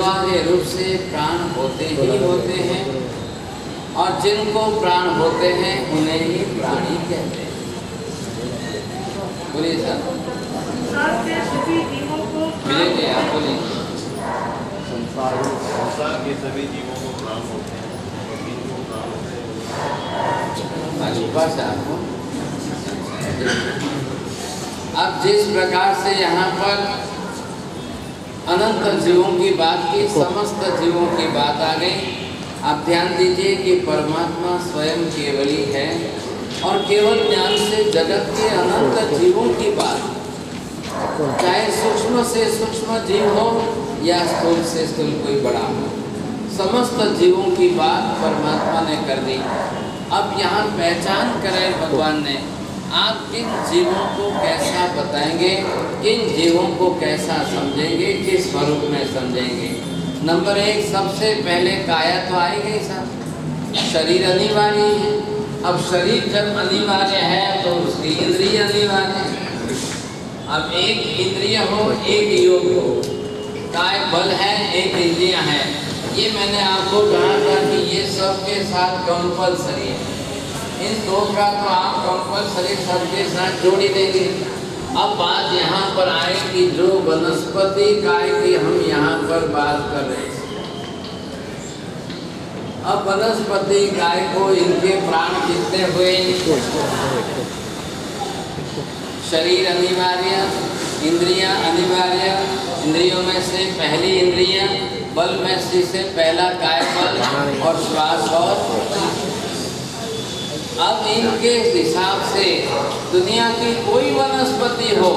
अनिवार्य रूप से प्राण होते ही होते हैं, और जिनको प्राण होते हैं उन्हें ही प्राणी कहते हैं। बोलिए सर। संसार के सभी जीवों को बोलिए, आप बोलिए। संसार के सभी जीवों को प्राण होते हैं, और जिनको प्राण होते हैं अब जिस प्रकार से यहाँ पर अनंत जीवों की बात की, समस्त जीवों की बात आ गई। आप ध्यान दीजिए कि परमात्मा स्वयं केवली है, और केवल ज्ञान से जगत के अनंत जीवों की बात, चाहे सूक्ष्म से सूक्ष्म जीव हो या स्थूल से स्थूल कोई बड़ा हो, समस्त जीवों की बात परमात्मा ने कर दी। अब यहाँ पहचान करें भगवान ने, आप किन जीवों को कैसा बताएंगे, किन जीवों को कैसा समझेंगे, किस स्वरूप में समझेंगे। नंबर 1, सबसे पहले काया तो आई गई साहब, शरीर अनिवार्य है। अब शरीर जब अनिवार्य है तो उसकी इंद्रिय अनिवार्य है। अब एक इंद्रिय हो, एक योग हो, काय बल है, एक इंद्रिय है। ये मैंने आपको कहा था कि ये सबके साथ कंपल्सरी है। इन दो का तो आप कंपल्सरी सबके साथ जोड़ ही देंगे। अब बात यहाँ पर आए कि जो वनस्पति काय की हम यहाँ पर बात कर रहे हैं, अब वनस्पति काय को इनके प्राण कितने हुए? शरीर अनिवार्य, इंद्रियां अनिवार्य, इंद्रियों में से पहली इंद्रियां, बल में से पहला काय बल और श्वास। और अब इनके हिसाब से दुनिया की कोई वनस्पति हो,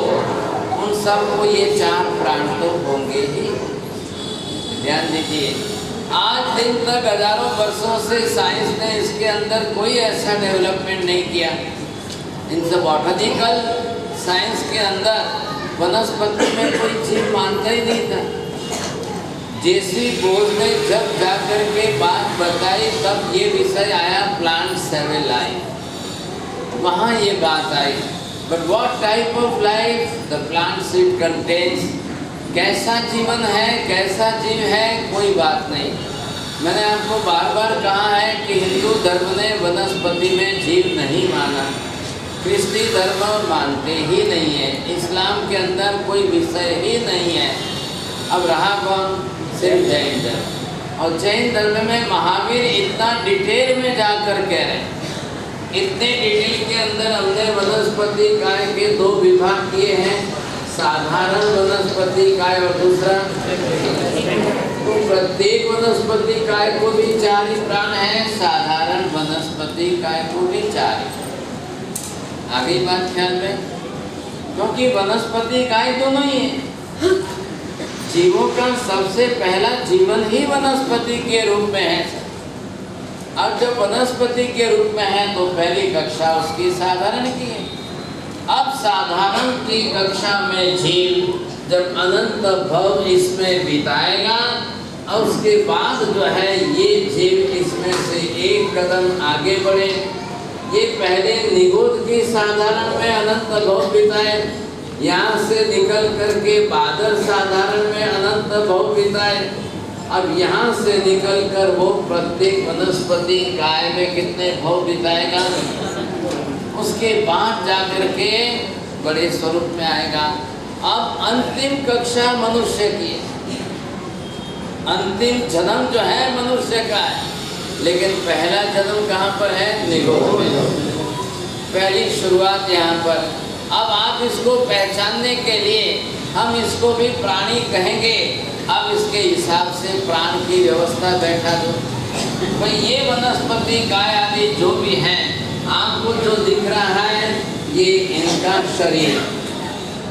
उन सबको ये 4 प्राण तो होंगे ही। ध्यान दीजिए, आज दिन तक हजारों वर्षों से साइंस ने इसके अंदर कोई ऐसा डेवलपमेंट नहीं किया। इन सब बॉटनिकल साइंस के अंदर वनस्पति में कोई चीज मानता ही नहीं था। जेसी बोस ने जब जाकर के बात बताई, तब ये विषय आया प्लांट सेवन लाइफ, वहाँ ये बात आई। But what type of life the plant it contains, कैसा जीवन है, कैसा जीव है, कोई बात नहीं। मैंने आपको बार बार कहा है कि हिंदू धर्म ने वनस्पति में जीव नहीं माना, क्रिस्ती धर्म मानते ही नहीं है, इस्लाम के अंदर कोई विषय ही नहीं है। अब रहा कौन? सिर्फ जैन धर्म। और जैन धर्म में महावीर इतना डिटेल में जाकर कह रहे हैं, इतने डिटेल के अंदर हमने वनस्पति काय के 2 विभाग किए हैं, साधारण वनस्पति काय और दूसरा। तो प्रत्येक वनस्पति काय को भी 4 ही प्राण है, साधारण वनस्पति काय को भी 4 ही। आगे बात ख्याल में, क्योंकि वनस्पति काय दोनों ही है। जीवों का सबसे पहला जीवन ही वनस्पति के रूप में है। अब जब वनस्पति के रूप में है तो पहली कक्षा उसकी साधारण की है। अब साधारण की कक्षा में जीव जब अनंत भव इसमें बिताएगा, और उसके बाद जो है ये जीव इसमें से एक कदम आगे बढ़े। ये पहले निगोद की साधारण में अनंत भव बिताए, यहाँ से निकल करके बादल साधारण में अनंत भव बिताए, अब यहाँ से निकल कर वो प्रत्येक वनस्पति काय में कितने भव बिताएगा, उसके बाद जाकर के बड़े स्वरूप में आएगा। अब अंतिम कक्षा मनुष्य की, अंतिम जन्म जो है मनुष्य का है, लेकिन पहला जन्म कहाँ पर है? निगोद में। पहली शुरुआत यहाँ पर। अब आप इसको पहचानने के लिए हम इसको भी प्राणी कहेंगे। अब इसके हिसाब से प्राण की व्यवस्था बैठा दो भाई। ये वनस्पति काय आदि जो भी हैं, आपको जो दिख रहा है ये इनका शरीर।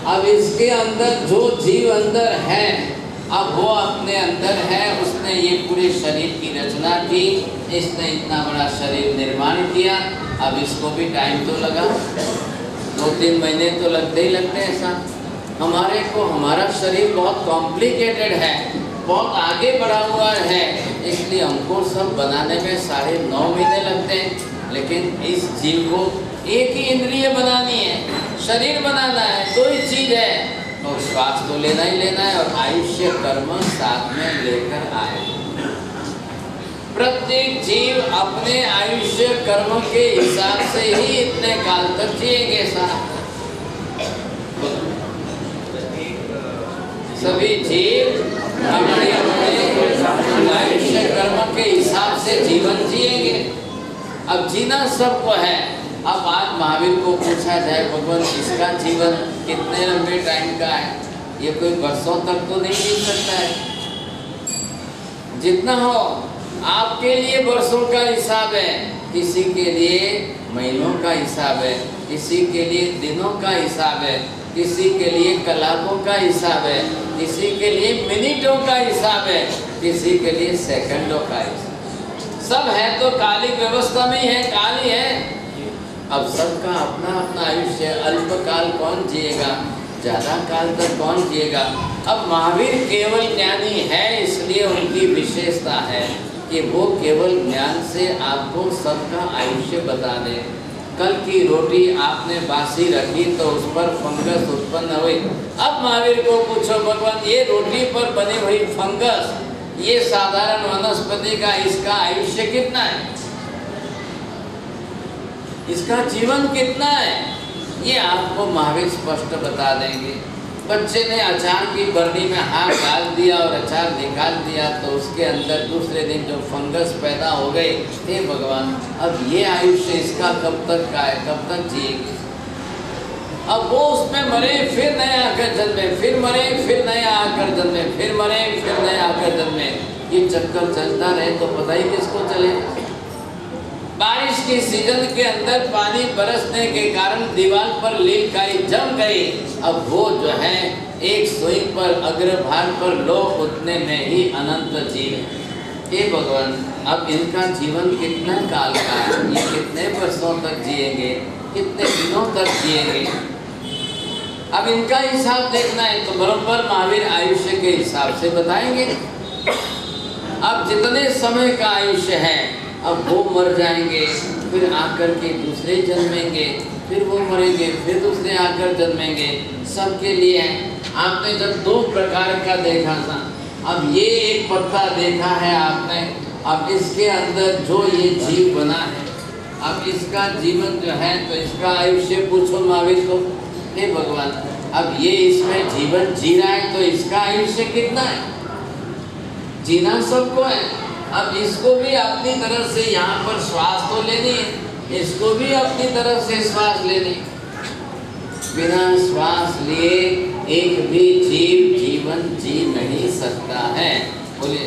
अब इसके अंदर जो जीव अंदर है, अब वो अपने अंदर है, उसने ये पूरे शरीर की रचना की, इसने इतना बड़ा शरीर निर्माण किया। अब इसको भी टाइम तो लगा, 2-3 महीने तो लगते ही लगते हैं साहब। हमारे को हमारा शरीर बहुत कॉम्प्लिकेटेड है, बहुत आगे बढ़ा हुआ है, इसलिए हमको सब बनाने में 9.5 महीने लगते हैं। लेकिन इस जीव को एक ही इंद्रिय बनानी है, शरीर बनाना है, 2 ही चीज़ है, और श्वास तो लेना ही लेना है, और आयुष्य कर्म साथ में लेकर आए। प्रत्येक जीव अपने आयुष्य कर्म के हिसाब से ही इतने काल तक जिएंगे साहब। सभी जीव अपने अपने आयुष्य कर्म के हिसाब से जीवन जिएंगे। अब जीना सबको है। अब आज महावीर को पूछा जाए भगवान इसका जीवन कितने लंबे टाइम का है, ये कोई वर्षों तक तो नहीं जी सकता है। जितना हो आपके लिए वर्षों का हिसाब है, किसी के लिए महीनों का हिसाब है, किसी के लिए दिनों का हिसाब है, किसी के लिए कलाकों का हिसाब है, किसी के लिए मिनटों का हिसाब है, किसी के लिए सेकंडों का हिसाब। सब है तो कालिक व्यवस्था में ही है, काल ही है। अब सबका अपना अपना आयुष्य। अल्पकाल कौन जिएगा, ज्यादा काल तक कौन जिएगा। अब महावीर केवल ज्ञानी है, इसलिए उनकी विशेषता है कि वो केवल ज्ञान से आपको सबका आयुष्य बता दे। कल की रोटी आपने बासी रखी तो उस पर फंगस उत्पन्न हुई। अब महावीर को पूछो भगवान ये रोटी पर बनी हुई फंगस, ये साधारण वनस्पति का इसका आयुष्य कितना है, इसका जीवन कितना है, ये आपको महावीर स्पष्ट बता देंगे। बच्चे ने अचार की बरनी में हाथ डाल दिया और अचार निकाल दिया तो उसके अंदर दूसरे दिन जो फंगस पैदा हो गए। हे भगवान, अब ये आयुष्य इसका कब तक का है, कब तक जिएगी। अब वो उसमें मरे, फिर नए आकर जन्मे, फिर मरे, फिर नए आकर जन्मे, फिर मरे, फिर नए आकर जन्मे। ये चक्कर चलता रहे तो पता ही किसको चलेगा। बारिश की सीजन के अंदर पानी बरसने के कारण दीवार पर लील काई जम गई। अब वो जो है एक सुई पर अग्रभाग पर लोग उतने में ही अनंत जीव है। हे भगवान, अब इनका जीवन कितना काल का है, ये कितने वर्षों तक जिएंगे, कितने दिनों तक जिएंगे। अब इनका हिसाब देखना है तो बराबर महावीर आयुष्य के हिसाब से बताएंगे। अब जितने समय का आयुष्य है, अब वो मर जाएंगे, फिर आकर के दूसरे जन्मेंगे, फिर वो मरेंगे, फिर दूसरे आकर जन्मेंगे। सबके लिए आपने जब दो प्रकार का देखा था, अब ये एक पत्ता देखा है आपने, अब इसके अंदर जो ये जीव बना है, अब इसका जीवन जो है तो इसका आयुष्य पूछो महावीर को। हे भगवान, अब ये इसमें जीवन जी रहा है तो इसका आयुष्य कितना है। जीना सबको है। अब इसको भी अपनी तरफ से यहाँ पर श्वास तो लेनी है, इसको भी अपनी तरफ से श्वास लेनी। बिना श्वास लिए एक भी जीव जीवन जी नहीं सकता है। बोलिए।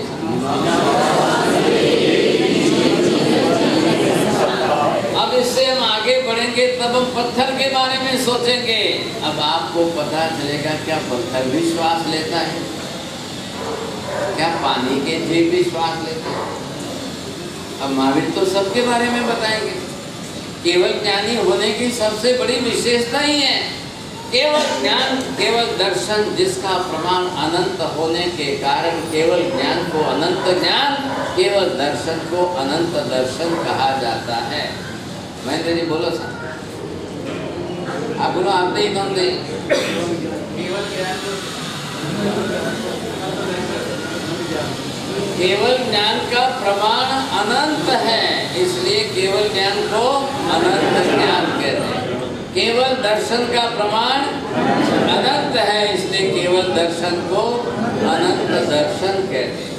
अब इससे हम आगे बढ़ेंगे तब हम पत्थर के बारे में सोचेंगे। अब आपको पता चलेगा क्या पत्थर भी श्वास लेता है, क्या पानी के जीव भी श्वास लेते हैं। अब महावीर तो सबके बारे में बताएंगे। केवल ज्ञानी होने की सबसे बड़ी विशेषता ही है केवल ज्ञान, केवल दर्शन, जिसका प्रमाण अनंत होने के कारण केवल ज्ञान को अनंत ज्ञान, केवल दर्शन को अनंत दर्शन कहा जाता है। महेंद्र जी बोलो सर, आप बोलो, आप नहीं कौन दे। केवल ज्ञान का प्रमाण अनंत है, इसलिए केवल ज्ञान को अनंत ज्ञान कहते हैं। केवल दर्शन का प्रमाण अनंत है, इसलिए केवल दर्शन को अनंत दर्शन कहते हैं।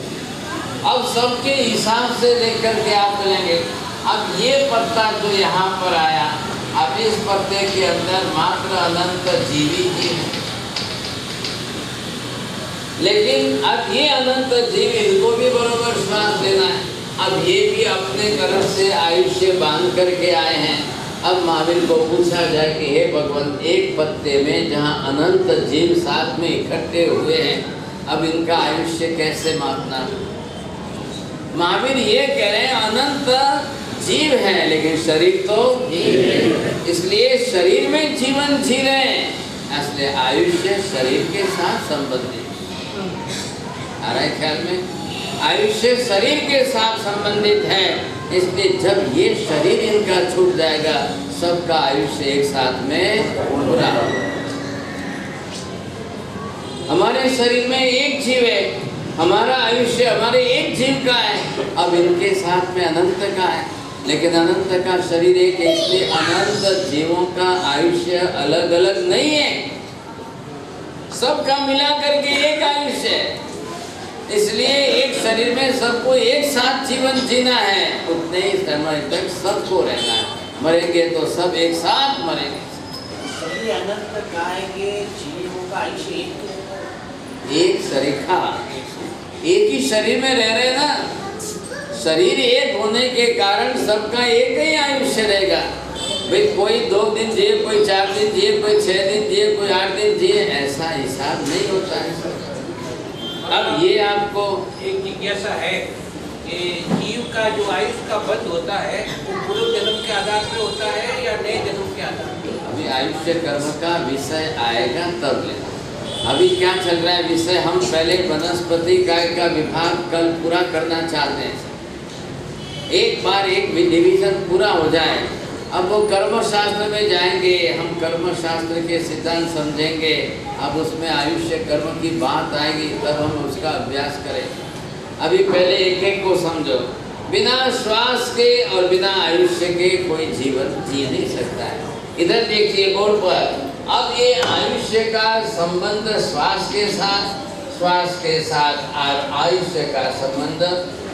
अब सबके हिसाब से देख करके आप चलेंगे। अब ये पत्ता जो यहाँ पर आया, अब इस पत्ते के अंदर मात्र अनंत जीवी जीव है, लेकिन अब ये अनंत जीव इनको भी बराबर श्वास लेना है। अब ये भी अपने तरफ से आयुष्य बांध करके आए हैं। अब महावीर को पूछा जाए कि हे भगवान, एक पत्ते में जहाँ अनंत जीव साथ में इकट्ठे हुए हैं, अब इनका आयुष्य कैसे मापना। महावीर ये कह रहे हैं अनंत जीव है लेकिन शरीर तो जीव है, इसलिए शरीर में जीवन जी रहे हैं, इसलिए आयुष्य शरीर के साथ संबंधित। आ रहा है ख्याल में? आयुष्य शरीर के साथ संबंधित है, इसलिए जब ये शरीर इनका छूट जाएगा, सबका आयुष्य एक साथ में पूरा। हमारे शरीर में एक जीव है, हमारा आयुष्य हमारे एक जीव का है, अब इनके साथ में अनंत का है, लेकिन अनंत का शरीर एक है, इसलिए अनंत जीवों का आयुष्य अलग अलग नहीं है, सबका मिला करके एक आयुष्य है। इसलिए एक शरीर में सबको एक साथ जीवन जीना है, उतने ही समय तक सबको रहना है, मरेंगे तो सब एक साथ मरेंगे। अनंत काय के जीवों का आयुष्य एक सरीखा, एक ही शरीर में रह रहे ना, शरीर एक होने के कारण सबका एक ही आयुष्य रहेगा। भाई कोई 2 दिन जिए, कोई 4 दिन जिए, कोई 6 दिन जिए, कोई 8 दिन जिए, ऐसा हिसाब नहीं होता है। अब ये आपको एक जिज्ञासा है कि जीव का जो आयुष का बंध होता है वो पूर्व जन्म के आधार पे होता है या नए जन्म के आधार पे? अभी आयुष्य कर्म का विषय आएगा तब लेना। अभी क्या चल रहा है विषय, हम पहले वनस्पति काय का विभाग कल पूरा करना चाहते हैं, एक बार एक डिवीजन पूरा हो जाए। अब वो कर्म शास्त्र में जाएंगे, हम कर्म शास्त्र के सिद्धांत समझेंगे, अब उसमें आयुष्य कर्म की बात आएगी, तब हम उसका अभ्यास करेंगे। अभी पहले एक एक को समझो, बिना श्वास के और बिना आयुष्य के कोई जीवन जी नहीं सकता है। इधर देखिए बोर्ड पर, अब ये आयुष्य का संबंध श्वास के साथ, श्वास के साथ और आयुष्य का संबंध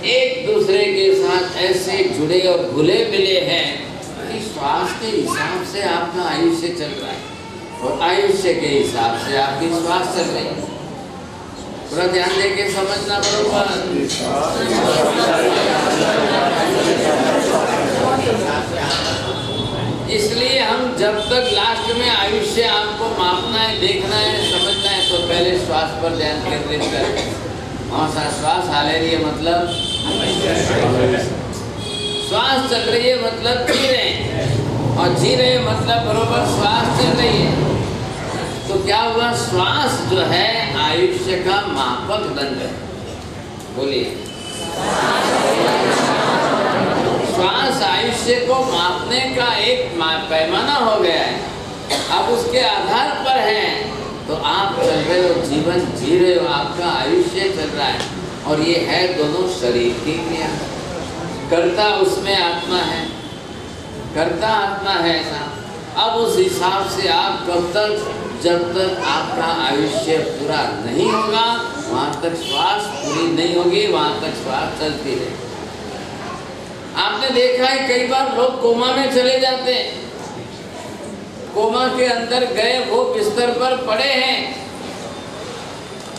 एक दूसरे के साथ ऐसे जुड़े और घुले मिले हैं कि श्वास के हिसाब से आपका आयुष्य चल रहा है और आयुष्य के हिसाब से आपकी श्वास चल रही है। थोड़ा ध्यान देके समझना बरोबर। इसलिए हम जब तक लास्ट में आयुष्य आपको मापना है, देखना है, समझना है, तो पहले श्वास पर ध्यान केंद्रित करें। वहाँ सा श्वास आ रही है मतलब श्वास चल रही है, मतलब जी रहे हैं, और जी रहे मतलब बरोबर श्वास चल रही है। तो क्या हुआ, श्वास जो है आयुष्य का मापक बन गया। बोलिए, श्वास आयुष्य को मापने का एक पैमाना हो गया है। अब उसके आधार पर है तो आप चल रहे हो, जीवन जी रहे हो, आपका आयुष्य चल रहा है। और ये है दोनों शरीर की क्रिया, कर्ता उसमें आत्मा है, कर्ता आत्मा है ना। अब उस हिसाब से आप कब तक, जब तक आपका आयुष्य पूरा नहीं होगा वहाँ तक श्वास पूरी नहीं होगी, वहाँ तक श्वास चलती रहेगी। आपने देखा है कई बार लोग कोमा में चले जाते हैं, कोमा के अंदर गए, वो बिस्तर पर पड़े हैं,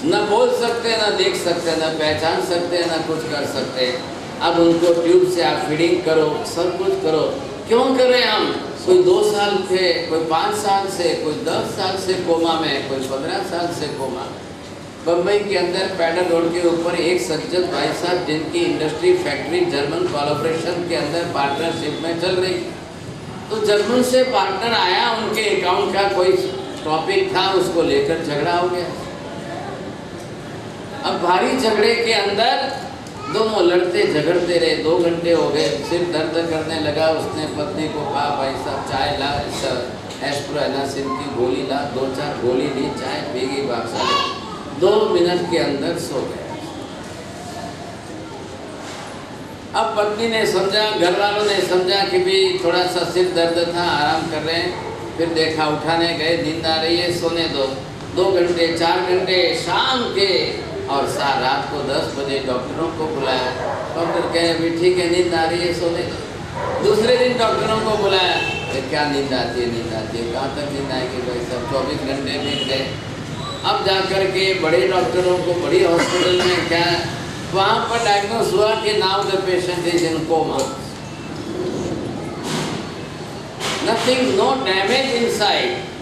न बोल सकते, न देख सकते, न पहचान सकते, न कुछ कर सकते। अब उनको ट्यूब से आप फीडिंग करो, सब कुछ करो, क्यों करें हम? कोई 2 साल थे, कोई 5 साल से, कोई 10 साल से कोमा में, कोई 15 साल से कोमा। बम्बई के अंदर पैडल रोड के ऊपर एक सज्जन भाई साहब जिनकी इंडस्ट्री फैक्ट्री जर्मन कोलैबोरेशन के अंदर पार्टनरशिप में चल रही, तो जर्मन से पार्टनर आया, उनके अकाउंट का कोई टॉपिक था, उसको लेकर झगड़ा हो गया। अब भारी झगड़े के अंदर दोनों लड़ते झगड़ते रहे, 2 घंटे हो गए, सिर दर्द करने लगा। उसने पत्नी को कहा, भाई साहब चाय ला, एस्प्रोएनासिन की गोली ला, 2-4 गोली ली, चाय पीगी, बादशाह 2 मिनट के अंदर सो गया। अब पत्नी ने समझा, घर वालों ने समझा कि भाई थोड़ा सा सिर दर्द था, आराम कर रहे हैं। फिर देखा, उठाने गए, नींद आ रही है, सोने दो। 2 घंटे 4 घंटे शाम के, और रात को 10 बजे डॉक्टरों को बुलाया। डॉक्टर कहे अभी ठीक है, नींद आ रही है, सोने दो। दूसरे दिन डॉक्टरों को बुलाया, क्या नींद आती है, नींद आती है, कहाँ तक नींद आएगी भाई साहब, 24 घंटे बीत गए। अब जाकर के बड़े डॉक्टरों को, बड़ी हॉस्पिटल में क्या, वहाँ पर डायग्नोस हुआ कि now the patient is in coma, nothing, no damage inside.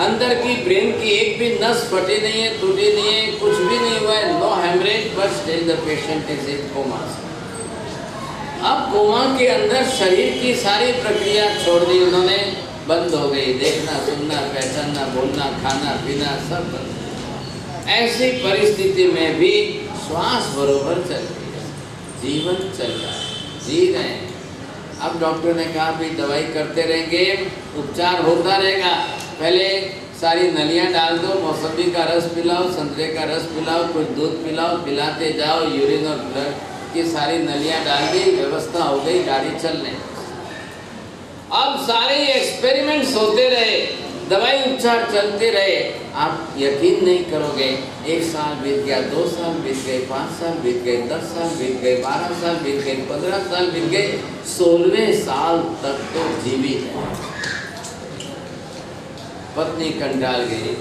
अंदर की ब्रेन की एक भी नस फटी नहीं है, टूटी नहीं है, कुछ भी नहीं हुआ है, no haemorrhage, but still the patient is in coma. अब कोमा के अंदर शरीर की सारी प्रक्रिया छोड़ दी उन्होंने, बंद हो गई, देखना, सुनना, पहचानना, बोलना, खाना पीना सब बंद। ऐसी परिस्थिति में भी श्वास बरोबर चल रही है, जीवन चल रहा है, जी रहे हैं। अब डॉक्टर ने कहा भी दवाई करते रहेंगे, उपचार होता रहेगा। पहले सारी नलियाँ डाल दो, मौसमी का रस पिलाओ, संतरे का रस पिलाओ, कुछ दूध पिलाओ, पिलाते जाओ, यूरिन और ब्लड की सारी नलियाँ डाल दी, व्यवस्था हो गई, गाड़ी चलने। अब सारे एक्सपेरिमेंट्स होते रहे, दवाई उपचार चलते रहे, आप यकीन नहीं करोगे, 1 साल बीत गया, 2 साल बीत गए, 5 साल बीत गए, 10 साल बीत गए, 12 साल बीत गए, 15 साल बीत गए, 16वें साल तक तो जीवित है। पत्नी कंटाल गई,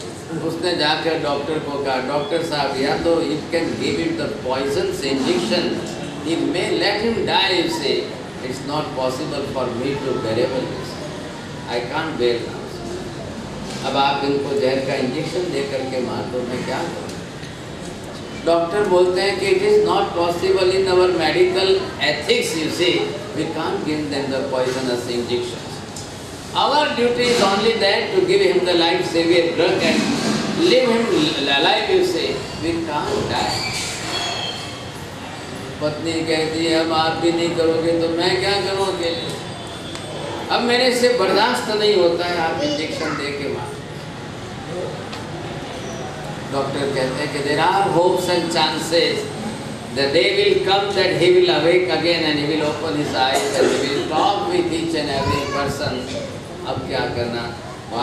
उसने जाकर डॉक्टर को कहा, डॉक्टर साहब या तो you can give it the poison injection, he may let him die if say it's not possible for me to bearable this, I can't bear now. अब आप इनको जहर का इंजेक्शन दे करके मार दो, मैं क्या करूँ? डॉक्टर बोलते हैं कि it is not possible in our medical ethics, you see, we can't give them the poisonous injections. Our duty is only that to give him the life-saving drug and leave him alive, you say, we can't die. पत्नी कहती है अब आप भी नहीं करोगे तो मैं क्या करूँ अकेले, अब मेरे से बर्दाश्त नहीं होता है, आप इंजेक्शन दे के मार। डॉक्टर कहते हैं कि there are hopes and chances, the day will come that he will awake again and he will open his eyes and he will talk with each and every person. अब क्या करना,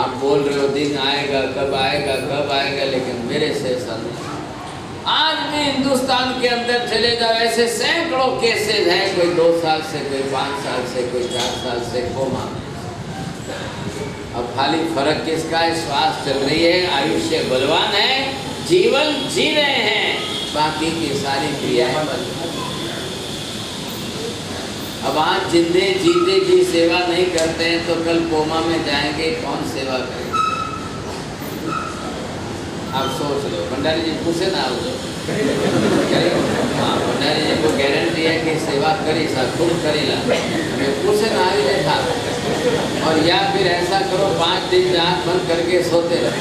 आप बोल रहे हो दिन आएगा, कब आएगा, कब आएगा, लेकिन मेरे से ऐसा नहीं। आज भी हिंदुस्तान के अंदर चले जाओ, ऐसे सैकड़ों केसेस हैं, कोई 2 साल से, कोई 5 साल से, कोई 4 साल से कोमा। अब खाली फर्क किसका है, श्वास चल रही है, आयुष्य बलवान है, जीवन जी रहे हैं, बाकी की सारी क्रियाएं बंद। अब आज जिंदे जीते जी सेवा नहीं करते हैं तो कल कोमा में जाएंगे, कौन सेवा करेगा? आप सोच लो, भंडारी जी पूछे ना आप लोग, हाँ भंडारी जी को गारंटी है कि सेवा करी साहब, खूब करीला, हमें पूछे ना आई देखा। और या फिर ऐसा करो 5 दिन आँख बंद करके सोते रहो,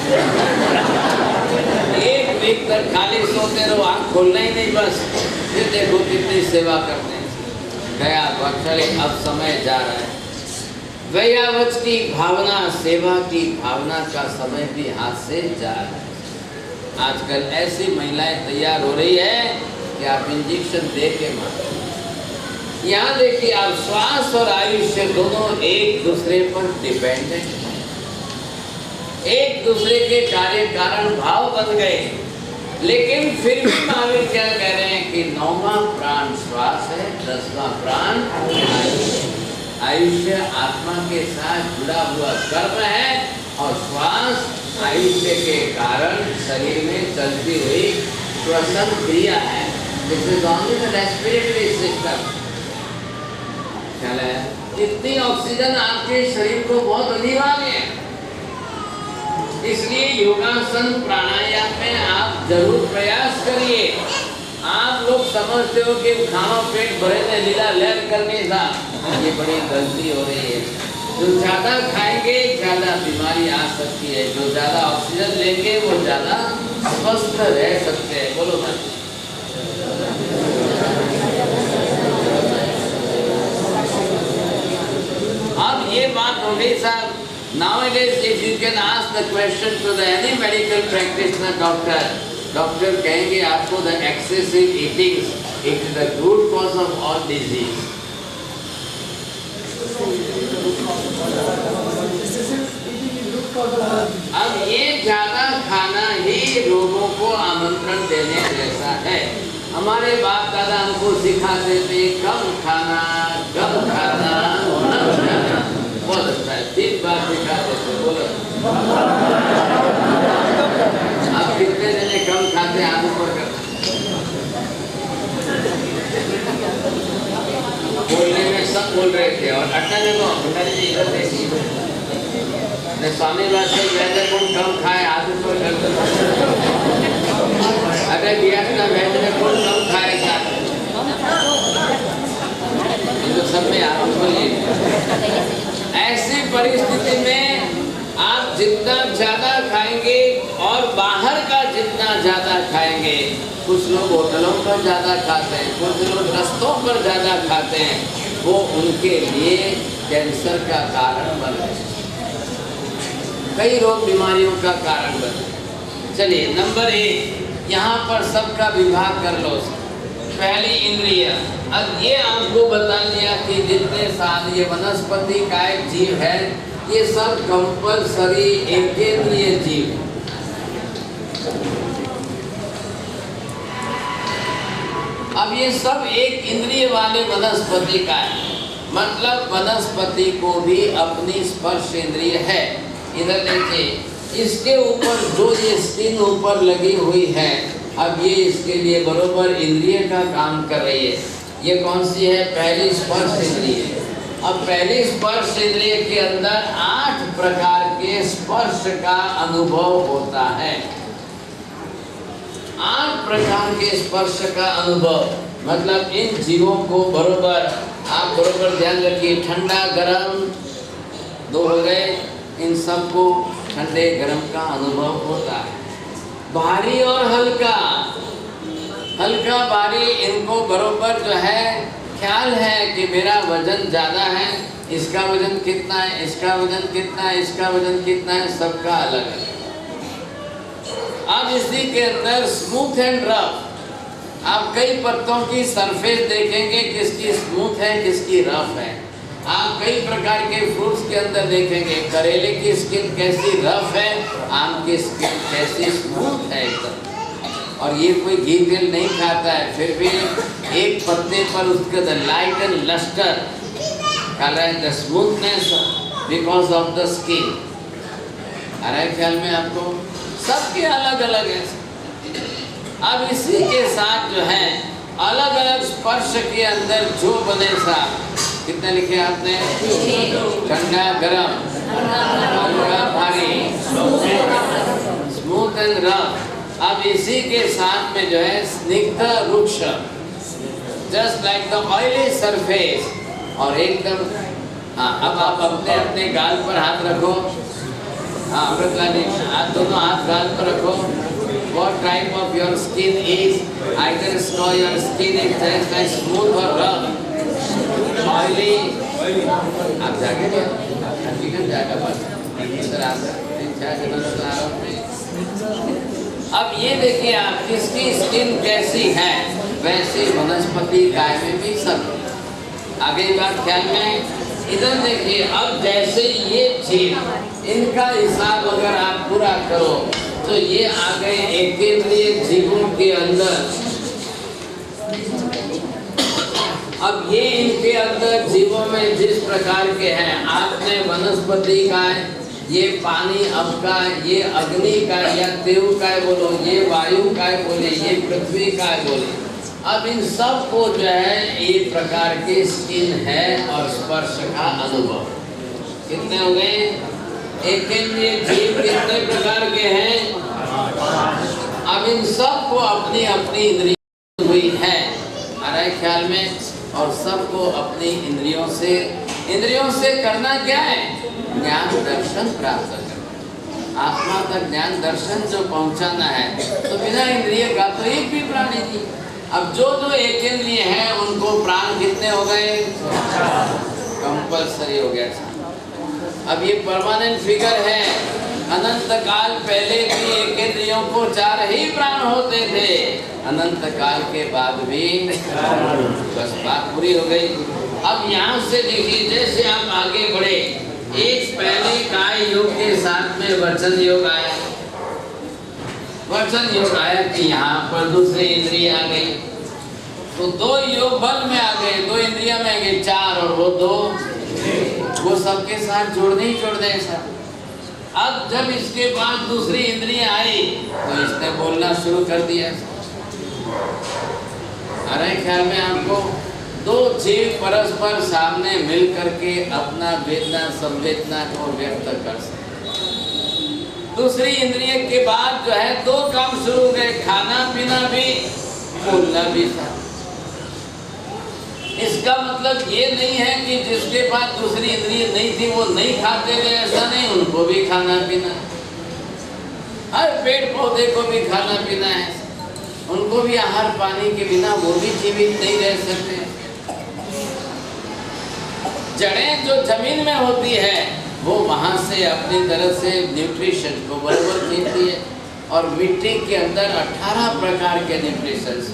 1 वीक तक खाली सोते रहो, आँख खोलना ही नहीं बस, फिर देखो कितनी सेवा करते हैं। गया बख्शले, अब समय जा रहा है, वैयावच की भावना, सेवा की भावना का समय भी हाथ से जा रहा है। आजकल ऐसी महिलाएं तैयार हो रही है कि आप इंजेक्शन दे के मारो। यहाँ देखिए आप, श्वास और आयुष्य दोनों एक दूसरे पर डिपेंडेंट हैं, एक दूसरे के कार्य कारण भाव बन गए, लेकिन फिर भी महावीर क्या कह रहे हैं कि 9वां प्राण श्वास है, 10वां प्राण आयुष्य। आयुष्य आत्मा के साथ जुड़ा हुआ कर्म है और श्वास आयुष्य के कारण शरीर में चलती हुई श्वसन क्रिया है। This is only the respiratory system. ख्याल है, इतनी ऑक्सीजन आपके शरीर को बहुत अनिवार्य है, इसलिए योगासन प्राणायाम में आप जरूर प्रयास करिए। आप लोग समझते हो कि खाना पेट भरे ने लीला लहर करने का, ये बड़ी गलती हो रही है। जो ज़्यादा खाएंगे ज़्यादा बीमारी आ सकती है, जो ज़्यादा ऑक्सीजन लेंगे वो ज़्यादा स्वस्थ रह सकते हैं। बोलो ना, अब ये बात हो गई साहब। Nowadays if you can ask the question to the any medical practitioner doctor कहेंगे आपको the excessive eating it is the root cause of all disease। अब ये ज्यादा खाना ही रोगों को आमंत्रण देने जैसा है। हमारे बाप दादा हमको सिखाते थे कम खाना, कम खाना, बहुत अच्छा है, 3 बार सिखाते थे। बोलो अब कितने जने कम खाते, हाथ ऊपर करना। बोलने में सब बोल रहे थे और अट्टा इधर देखिए, स्वामी वास्ते वैद्य कौन कम खाए, हाथ ऊपर कर दो। अरे बियासना वैद्य कौन कम खाएगा, तो सब में हाथ ऊपर। ऐसी परिस्थिति में आप जितना ज्यादा खाएंगे और बाहर का जितना ज्यादा खाएंगे, कुछ लोग होटलों पर ज्यादा खाते हैं, कुछ लोग रस्तों पर ज्यादा खाते हैं, वो उनके लिए कैंसर का कारण बन रहे हैं। कई रोग बीमारियों का कारण बनते हैं। चलिए नंबर 1 यहाँ पर सबका विभाग कर लो। पहली इंद्रिय, अब ये आपको बता दिया कि जितने साल ये वनस्पति कायिक जीव है ये सब कंपल्सरी एकेंद्रिय जीव। अब ये सब एक इंद्रिय वाले वनस्पति का है, मतलब वनस्पति को भी अपनी स्पर्श इंद्रिय है। इधर देखिए इसके ऊपर जो ये स्किन ऊपर लगी हुई है, अब ये इसके लिए बरोबर इंद्रिय का काम कर रही है। ये कौन सी है? पहली स्पर्श इंद्रिय। अब पहली स्पर्श इंद्रिय के अंदर 8 प्रकार के स्पर्श का अनुभव होता है। 8 प्रकार के स्पर्श का अनुभव, मतलब इन जीवों को बरोबर आप बरोबर ध्यान रखिए। ठंडा गरम 2 हो गए, इन सबको ठंडे गरम का अनुभव होता है। भारी और हल्का, हल्का भारी, इनको बरोबर जो है ख्याल है कि मेरा वजन ज़्यादा है, इसका वजन कितना है, इसका वजन कितना है, इसका वजन कितना है, सबका अलग है। अब इसी के अंदर स्मूथ एंड रफ, आप कई पत्तों की सरफेस देखेंगे किसकी स्मूथ है किसकी रफ है। आप कई प्रकार के फ्रूट्स के अंदर देखेंगे, करेले की स्किन कैसी रफ है, आम की स्किन कैसी स्मूथ है एकदम। और ये कोई घी तेल नहीं खाता है, फिर भी एक पत्ते पर उसके the light and lustre colour the smoothness because of the skin. आ रहा है ख्याल में आपको? सबके अलग अलग है। अब इसी के साथ जो है अलग अलग स्पर्श के अंदर जो बने साहब, कितने लिखे आपने? ठंडा गरम, हल्का भारी, स्मूथ एंड रफ। अब इसी के साथ में जो है स्निग्ध रुक्ष, just like the oily surface, और एकदम। हाँ, अब आप अपने अपने गाल पर हाथ रखो। हाँ अमृतलाल जी, दोनों हाथ गाल पर रखो। What type of your skin is? Either snow your skin is just like smooth or rough, oily. आप जाके क्या? हकीकत जाएगा बस। इधर आप अब ये देखिए आप किसकी स्किन कैसी है, वैसे वनस्पति काय में भी सब। आगे बात ख्याल में। इधर देखिए, अब जैसे ये जीव, इनका हिसाब अगर आप पूरा करो तो ये आ गए एकेंद्रिय जीवों के अंदर। अब ये इनके अंदर जीवों में जिस प्रकार के हैं, आपने वनस्पति का है, ये पानी अब का, ये अग्नि का या देव का बोलो, ये वायु का बोले, ये पृथ्वी का बोले। अब इन सब को जो है एक प्रकार के स्किन है और स्पर्श का अनुभव। कितने हो गए? एकेंद्रिय जीव कितने प्रकार के हैं? अब इन सब को अपनी अपनी इंद्रिय हुई है, आ रहा है ख्याल में? और सबको अपनी इंद्रियों से करना क्या है? ज्ञान दर्शन प्राप्त करना, आत्मा तक ज्ञान दर्शन जो पहुंचाना है। तो बिना इंद्रिय का तो एक भी प्राणी नहीं। अब जो जो एक इंद्रिय है उनको प्राण कितने हो गए? कंपल्सरी हो गया। अब ये परमानेंट फिगर है। अनंत काल पहले भी एक इंद्रियों को 4 ही प्राण होते थे, अनंत काल के बाद भी बस बात पूरी हो गई। अब यहाँ से देखिए, जैसे आप आगे बढ़े, एक पहले काय योग के साथ में वचन योग आया। वचन योग आया कि यहाँ पर दूसरी इंद्रिय आ गई, तो 2 योग बल में आ गए, 2 इंद्रिया में आ गए 4, और वो 2 वो सबके साथ जोड़ने ही जोड़ दें सर। अब जब इसके बाद दूसरी इंद्रियां आई तो इसने बोलना शुरू कर दिया। आ रहा है ख्याल में आपको? 2 जीव परस्पर सामने मिल करके अपना वेदना संवेदना को व्यक्त कर सकते। दूसरी इंद्रिय के बाद जो है 2 काम शुरू हो गए, खाना पीना भी, बोलना भी था। इसका मतलब ये नहीं है कि जिसके पास दूसरी इंद्रिय नहीं थी वो नहीं खाते थे, ऐसा नहीं, उनको भी खाना पीना, हर पेड़ पौधे को भी खाना पीना है, उनको भी आहार पानी के बिना वो भी जीवित नहीं रह सकते। जड़ें जो जमीन में होती है वो वहाँ से अपनी तरफ से न्यूट्रिशन को बराबर खींचती है। और मिट्टी के अंदर 18 प्रकार के nutritions,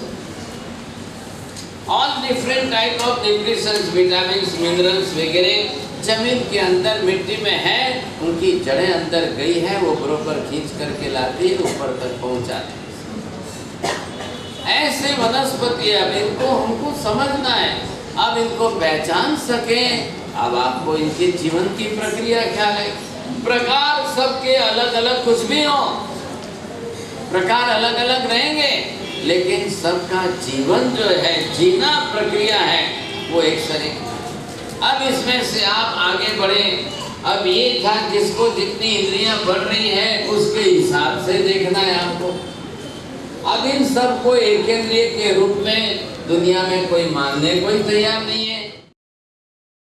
all different type of nutritions, vitamins, minerals वगैरह जमीन के अंदर मिट्टी में है, उनकी जड़ें अंदर गई है, वो बराबर खींच करके लाती है, ऊपर तक पहुँचाती है। ऐसे वनस्पति अब इनको हमको समझना है, अब इनको पहचान सकें। अब आपको इनके जीवन की प्रक्रिया क्या है, प्रकार सबके अलग अलग, कुछ भी हो प्रकार अलग अलग रहेंगे, लेकिन सबका जीवन जो है, जीना प्रक्रिया है, वो एक शरीर। अब इसमें से आप आगे बढ़े। अब ये था जिसको जितनी इंद्रियां बढ़ रही है उसके हिसाब से देखना है आपको। अब इन सबको एक इंद्रिय के रूप में दुनिया में कोई मानने कोई तैयार नहीं है।